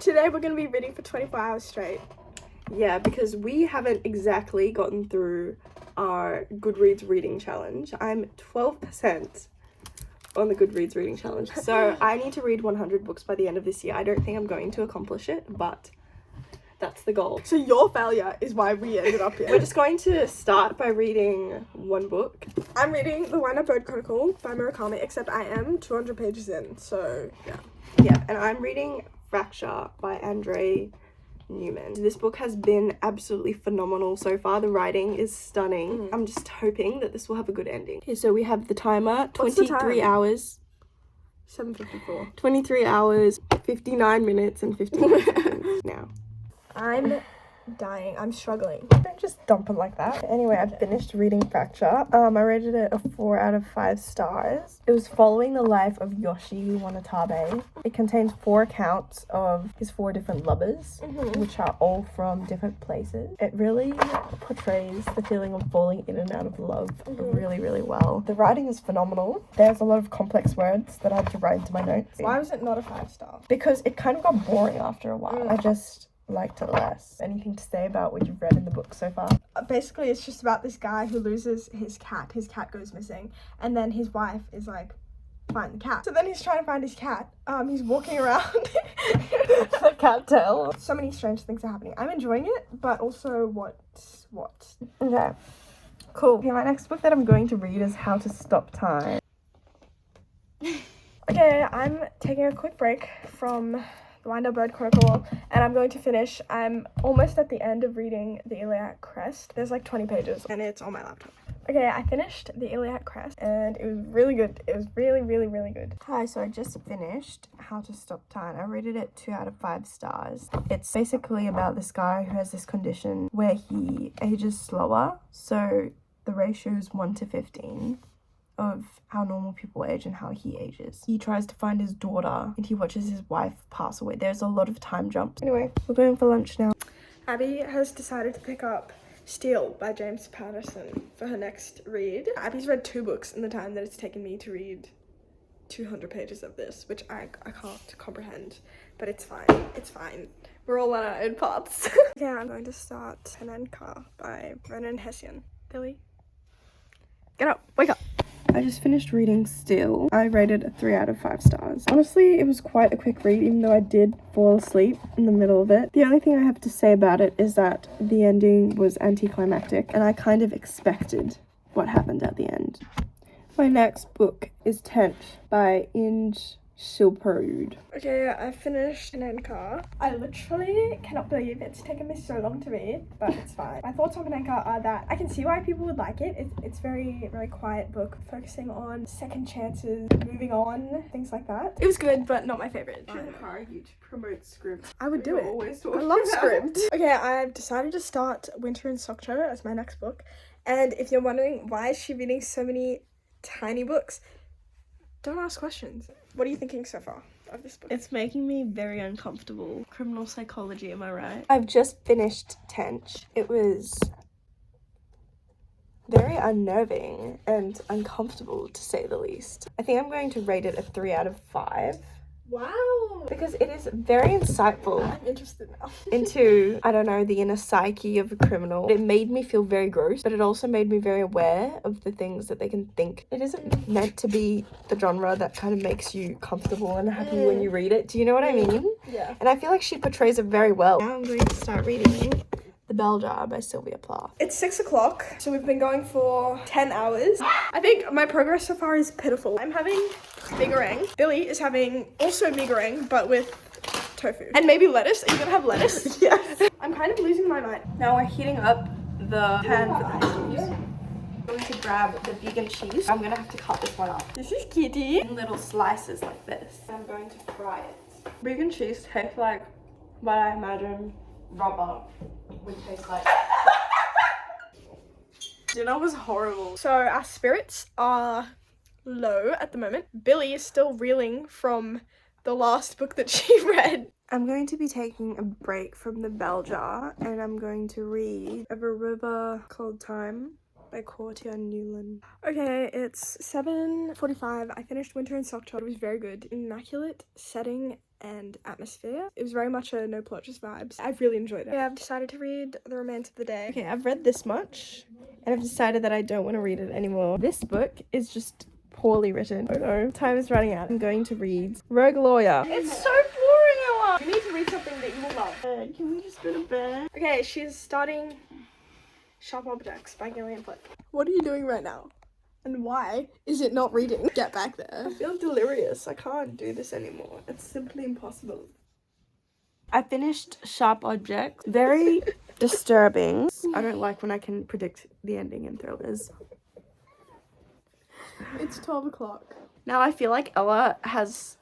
Today we're going to be reading for 24 hours straight. Yeah, because we haven't exactly gotten through our Goodreads reading challenge. I'm 12% on the Goodreads reading challenge. So I need to read 100 books by the end of this year. I don't think I'm going to accomplish it, but that's the goal. So your failure is why we ended up here. We're just going to start by reading one book. I'm reading The Wind-Up Bird Chronicle by Murakami, except I am 200 pages in, so yeah. Yeah, and I'm reading Fracture by Andre Newman. This book has been absolutely phenomenal so far. The writing is stunning. I'm just hoping that this will have a good ending. Okay, so we have the timer, 23 hours. 7:54. 23 hours, 59 minutes and 59 seconds now. I'm dying. I'm struggling. Don't just dump it like that. Anyway, I finished reading Fracture. I rated it a 4 out of 5 stars. It was following the life of Yoshi Wanatabe. It contains 4 accounts of his 4 different lovers, which are all from different places. It really portrays the feeling of falling in and out of love really, really well. The writing is phenomenal. There's a lot of complex words that I had to write into my notes. Why was it not a 5-star? Because it kind of got boring after a while. I just liked it less. Anything to say about what you've read in the book so far? Basically, it's just about this guy who loses his cat. His cat goes missing, and then his wife is like, find the cat. So then he's trying to find his cat. He's walking around. I can't tell. So many strange things are happening. I'm enjoying it, but also what? Okay, cool. Okay, my next book that I'm going to read is How to Stop Time. Okay, I'm taking a quick break from The Wind-Up Bird Chronicle, and I'm going to finish. I'm almost at the end of reading The Iliac Crest. There's like 20 pages, and it's on my laptop. Okay, I finished The Iliac Crest, and it was really good. It was really, really, really good. Hi, so I just finished How to Stop Time. I rated it 2 out of 5 stars. It's basically about this guy who has this condition where he ages slower, so the ratio is 1 to 15. Of how normal people age and how he ages. He tries to find his daughter and he watches his wife pass away. There's a lot of time jumps. Anyway, we're going for lunch now. Abby has decided to pick up Steel by James Patterson for her next read. Abby's read 2 books in the time that it's taken me to read 200 pages of this, which I can't comprehend, but it's fine. It's fine. We're all on our own paths. Okay, I'm going to start Penenka by Brennan Hessian. Billy? Get up, wake up. I just finished reading Still. I rated a 3 out of 5 stars. Honestly, it was quite a quick read, even though I did fall asleep in the middle of it. The only thing I have to say about it is that the ending was anticlimactic, and I kind of expected what happened at the end. My next book is Tent by Inge Silperud. Okay, I finished Penenka. I literally cannot believe it's taken me so long to read, but it's fine. My thoughts on Penenka are that I can see why people would like it. It's very, very quiet book, focusing on second chances, moving on, things like that. It was good, but not my favorite. I encourage you to promote script. I would do it. I love script. Okay, I've decided to start Winter in Sokcho as my next book. And if you're wondering why is she reading so many tiny books, don't ask questions. What are you thinking so far of this book? It's making me very uncomfortable. Criminal psychology, am I right? I've just finished Tench. It was very unnerving and uncomfortable, to say the least. I think I'm going to rate it a 3 out of 5. Wow! Because it is very insightful. I'm interested now. Into, I don't know, the inner psyche of a criminal. It made me feel very gross, but it also made me very aware of the things that they can think. It isn't meant to be the genre that kind of makes you comfortable and happy when you read it. Do you know what I mean? Yeah. And I feel like she portrays it very well. Now I'm going to start reading The Bell Jar by Sylvia Plath. It's 6 o'clock, so we've been going for 10 hours. I think my progress so far is pitiful. I'm having mee goreng. Billy is having also mee goreng, but with tofu. And maybe lettuce. Are you gonna have lettuce? Yes. I'm kind of losing my mind. Now we're heating up the pan for the noodles. I'm going to grab the vegan cheese. I'm going to have to cut this one up This is kitty. in little slices like this. I'm going to fry it. Vegan cheese tastes like what I imagine rubber would taste like. Dinner was horrible. So our spirits are low at the moment. Billy is still reeling from the last book that she read. I'm going to be taking a break from The Bell Jar and I'm going to read A River Called Time by Cortia Newland. Okay, it's 7:45. I finished Winter in Sokcho. It was very good. Immaculate setting and atmosphere. It was very much a no plot, just vibes. I've really enjoyed it. Yeah, I've decided to read The Romance of the Day. Okay, I've read this much and I've decided that I don't want to read it anymore. This book is just poorly written. Oh no, time is running out. I'm going to read Rogue Lawyer. It's so boring, Ella. You need to read something that you will love. Can we just go to bed? Okay, she's starting Sharp Objects by Gillian Flynn. What are you doing right now? And why is it not reading? Get back there. I feel delirious. I can't do this anymore. It's simply impossible. I finished Sharp Objects. Very disturbing. I don't like when I can predict the ending in thrillers. It's 12 o'clock. Now I feel like Ella has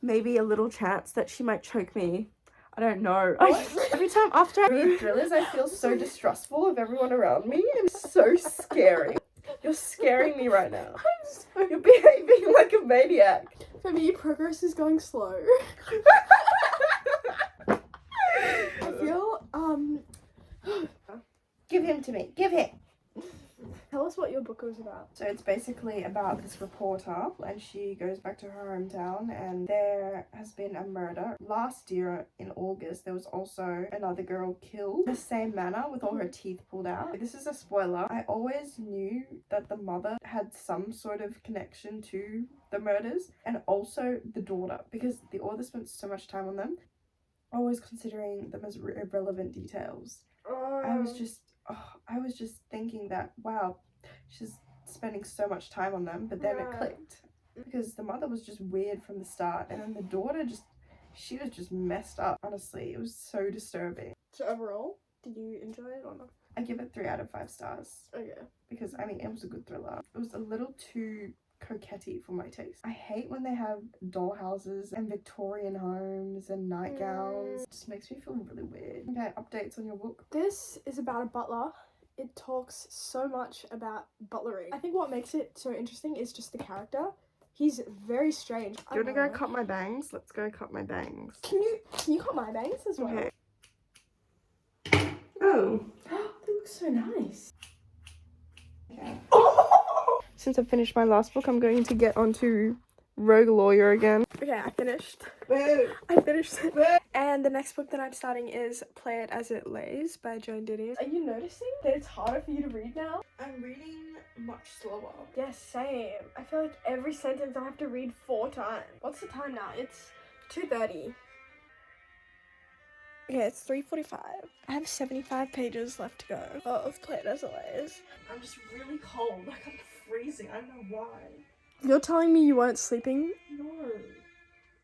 maybe a little chance that she might choke me. I don't know. Every time after I read thrillers, I feel so distrustful of everyone around me, and it's so scary. You're scaring me right now. You're behaving like a maniac. For me, progress is going slow. I feel, Give him to me. Give him. Tell us what your book was about. So it's basically about this reporter, and she goes back to her hometown, and there has been a murder. Last year in August, there was also another girl killed in the same manner with all her teeth pulled out. This is a spoiler. I always knew that the mother had some sort of connection to the murders, and also the daughter, because the author spent so much time on them, always considering them as irrelevant details. I was just thinking that, wow, she's spending so much time on them, but then it clicked. Because the mother was just weird from the start, and then the daughter she was just messed up. Honestly, it was so disturbing. So overall, did you enjoy it or not? I give it 3 out of 5 stars. Okay. Because, I mean, it was a good thriller. It was a little too coquette for my taste. I hate when they have dollhouses and Victorian homes and nightgowns. It just makes me feel really weird. Okay, updates on your book. This is about a butler. It talks so much about butlering. I think what makes it so interesting is just the character. He's very strange. Do you want to go cut my bangs? Let's go cut my bangs. Can you cut my bangs as well? Okay. Oh. They look so nice. Okay. Since I've finished my last book, I'm going to get onto Rogue Lawyer again. Okay, I finished. Boo. I finished it. Boo. And the next book that I'm starting is Play It As It Lays by Joan Didion. Are you noticing that it's harder for you to read now? I'm reading much slower. Yes, same. I feel like every sentence I have to read 4 times. What's the time now? It's 2:30. Okay, it's 3:45. I have 75 pages left to go of Play It As It Lays. I'm just really cold. Like, I'm freezing. I don't know why. You're telling me you weren't sleeping? No.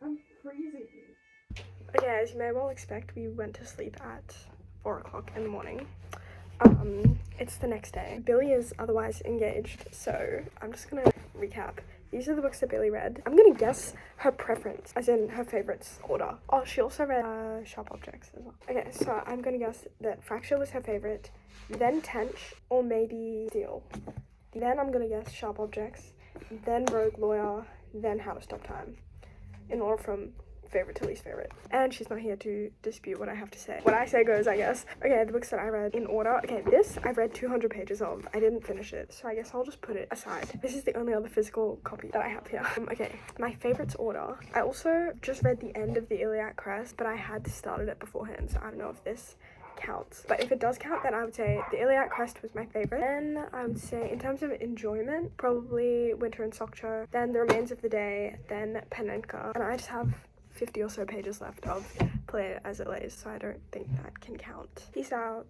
I'm freezing. Okay, as you may well expect, we went to sleep at 4 o'clock in the morning. It's the next day. Billy is otherwise engaged, so I'm just gonna recap. These are the books that Billy read. I'm gonna guess her preference, as in her favorites order. Oh, she also read Sharp Objects as well. Okay, so I'm gonna guess that Fracture was her favorite, then Tench, or maybe Steel. Then I'm gonna guess Sharp Objects, then Rogue Lawyer, then How to Stop Time. In order from favorite to least favorite. And she's not here to dispute what I have to say. What I say goes, I guess. Okay, the books that I read in order. Okay, this I've read 200 pages of. I didn't finish it, so I guess I'll just put it aside. This is the only other physical copy that I have here. Okay, my favorites order. I also just read the end of the Iliac Crest, but I had started it beforehand, so I don't know if this counts. But if it does count, then I would say the Iliac Crest was my favorite. Then I would say, in terms of enjoyment, probably Winter and Sokcho, then The Remains of the Day, then Panenka. And I just have 50 or so pages left of Play It As It Lays, so I don't think that can count. Peace out.